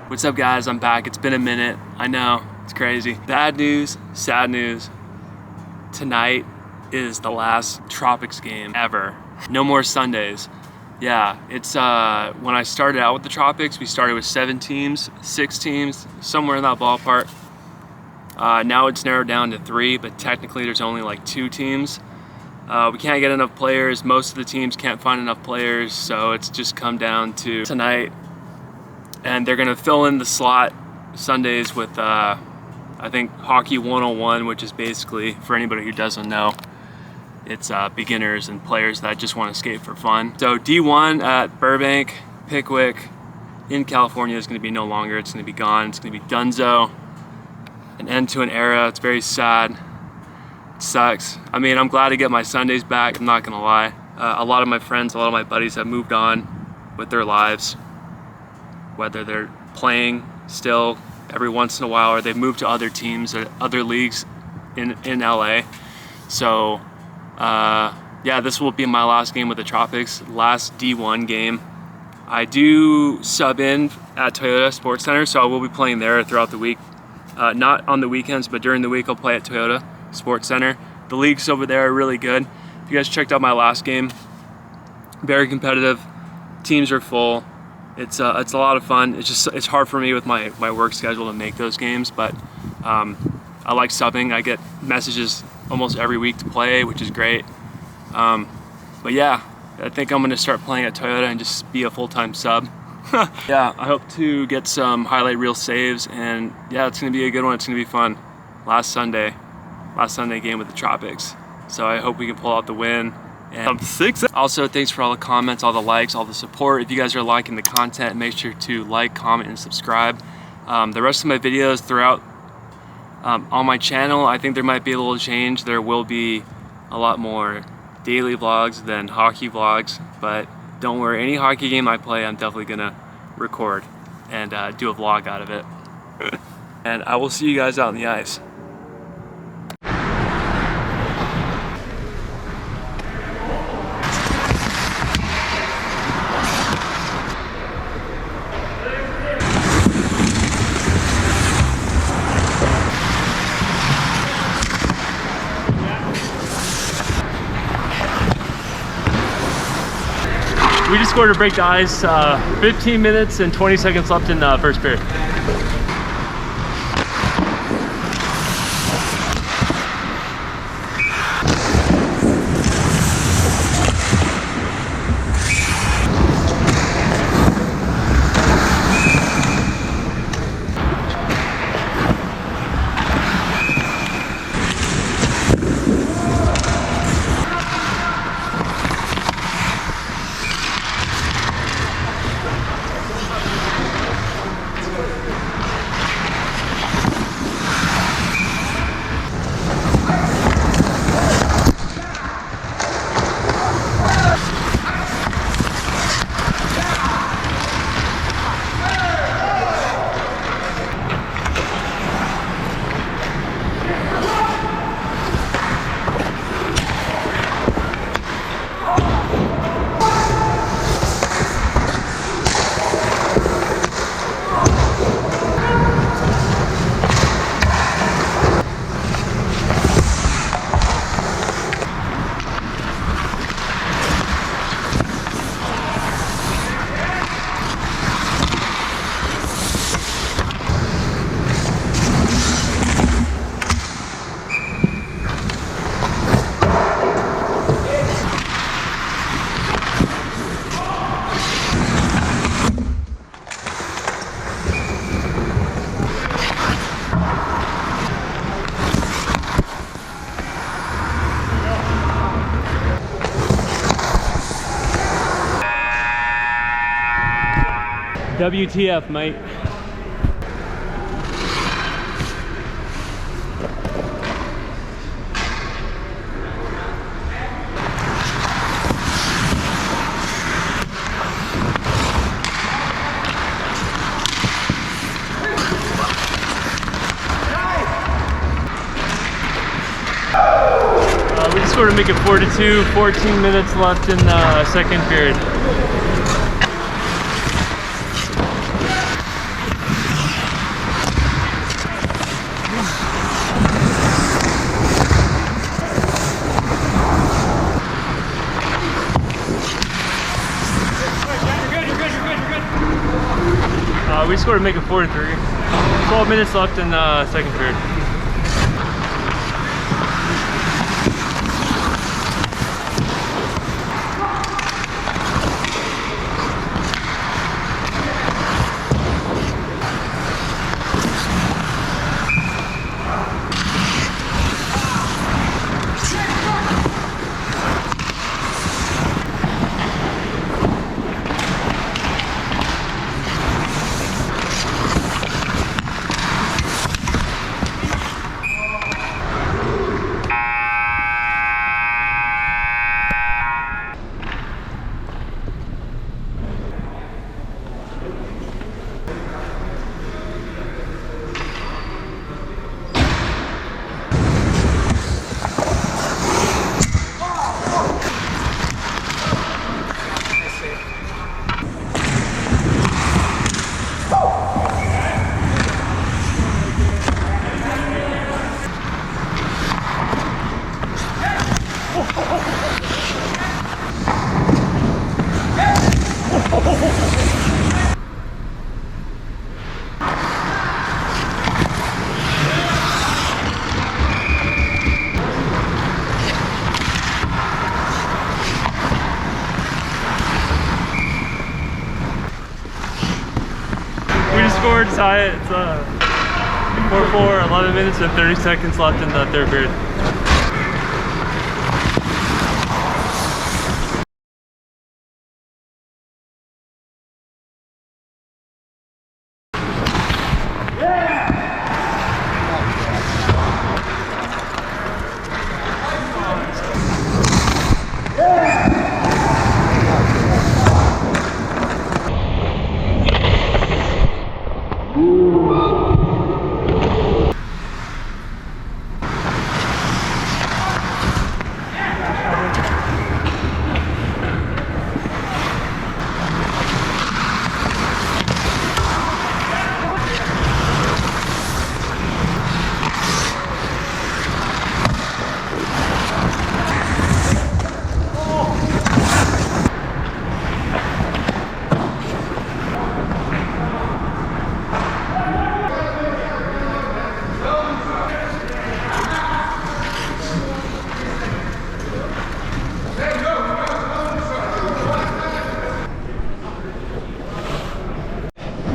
What's up guys, I'm back. It's been a minute. I know, it's crazy. Bad news, sad news. Tonight is the last Tropics game ever. No more Sundays. Yeah, it's when I started out with the Tropics, we started with 7 teams, 6 teams, somewhere in that ballpark. Now it's narrowed down to 3, but technically there's only like 2 teams. We can't get enough players. Most of the teams can't find enough players, so it's just come down to tonight. And they're gonna fill in the slot Sundays with, I think, Hockey 101, which is basically, for anybody who doesn't know, it's beginners and players that just want to skate for fun. So D1 at Burbank, Pickwick, in California is gonna be no longer. It's gonna be gone. It's gonna be Dunzo. An end to an era. It's very sad. It sucks. I mean, I'm glad to get my Sundays back, I'm not gonna lie. A lot of my friends, a lot of my buddies have moved on with their lives, whether they're playing still every once in a while or they've moved to other teams or other leagues in LA. So yeah, this will be my last game with the Tropics, last D1 game. I do sub in at Toyota Sports Center, so I will be playing there throughout the week. Not on the weekends, but during the week I'll play at Toyota Sports Center. The leagues over there are really good. If you guys checked out my last game, very competitive, teams are full. It's a lot of fun. It's hard for me with my work schedule to make those games, but I like subbing. I get messages almost every week to play, which is great. But yeah, I think I'm gonna start playing at Toyota and just be a full-time sub. Yeah, I hope to get some highlight reel saves, and yeah, it's gonna be a good one. It's gonna be fun. Last Sunday game with the Tropics. So I hope we can pull out the win. And also, thanks for all the comments, all the likes, all the support. If you guys are liking the content, make sure to like, comment, and subscribe. The rest of my videos throughout on my channel, I think there might be a little change. There will be a lot more daily vlogs than hockey vlogs, but don't worry, any hockey game I play, I'm definitely gonna record and do a vlog out of it. And I will see you guys out on the ice. We just scored to break the ice. 15 minutes and 20 seconds left in the first period. WTF, mate. We just scored to make it 4-2, 14 minutes left in the second period. We scored to make it 4-3. 12 minutes left in the second period. We just scored to tie it. It's 4-4, 11 minutes and 30 seconds left in the third period.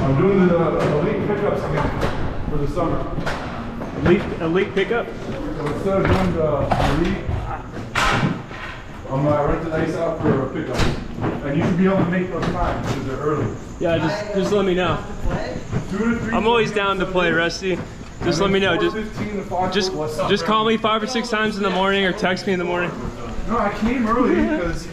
I'm doing the elite pickups again for the summer. Elite pickup? So instead of doing the elite, I'm gonna rent the ice out for pickups. And you should be able to make those times because they're early. Yeah, just let me know. 2 to 3. I'm always down to play, Rusty. Just let me know. Just call me 5 or 6 times in the morning or text me in the morning. No, I came early because